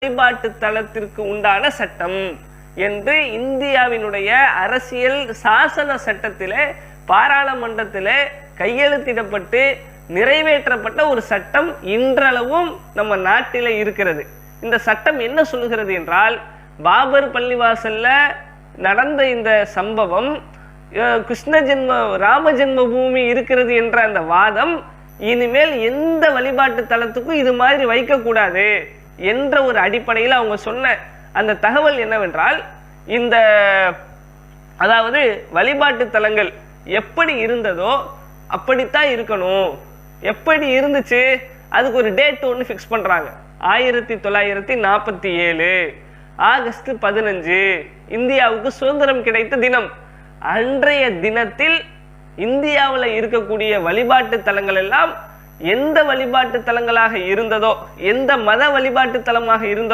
வழிபாட்டு தலத்திற்கு உண்டான சட்டம் என்று இந்தியாவினுடைய அரசியல் சாசன சட்டத்திலே பாராளுமன்றத்திலே கையெழுத்திடப்பட்டு நிறைவேற்றப்பட்ட ஒரு சட்டம் இன்றளவும் நம்ம நாட்டிலே இருக்கிறது. இந்த சட்டம் என்ன சொல்லுகிறது என்றால், பாபர் பள்ளிவாசல்ல நடந்த இந்த சம்பவம் ராம ஜென்ம பூமி இருக்கிறது என்ற அந்த வாதம் இனிமேல் எந்த வழிபாட்டு தலத்துக்கும் இது மாதிரி வைக்கக்கூடாது என்ற ஒரு அடிப்படையில் அவங்க சொன்ன அந்த தகவல் என்னவென்றால், இந்த அதாவது வழிபாட்டு தலங்கள் எப்படி இருந்ததோ அப்படித்தான் இருக்கணும். எப்படி இருந்துச்சு அதுக்கு ஒரு டேட் ஒன்று ஃபிக்ஸ் பண்றாங்க. 1947 ஆகஸ்ட் 15 இந்தியாவுக்கு சுதந்திரம் கிடைத்த தினம். அன்றைய தினத்தில் இந்தியாவில் இருக்கக்கூடிய வழிபாட்டு தலங்கள் எல்லாம் எந்த வழிபாட்டு தலங்களாக இருந்ததோ, எந்த மத வழிபாட்டு தலமாக இருந்ததோ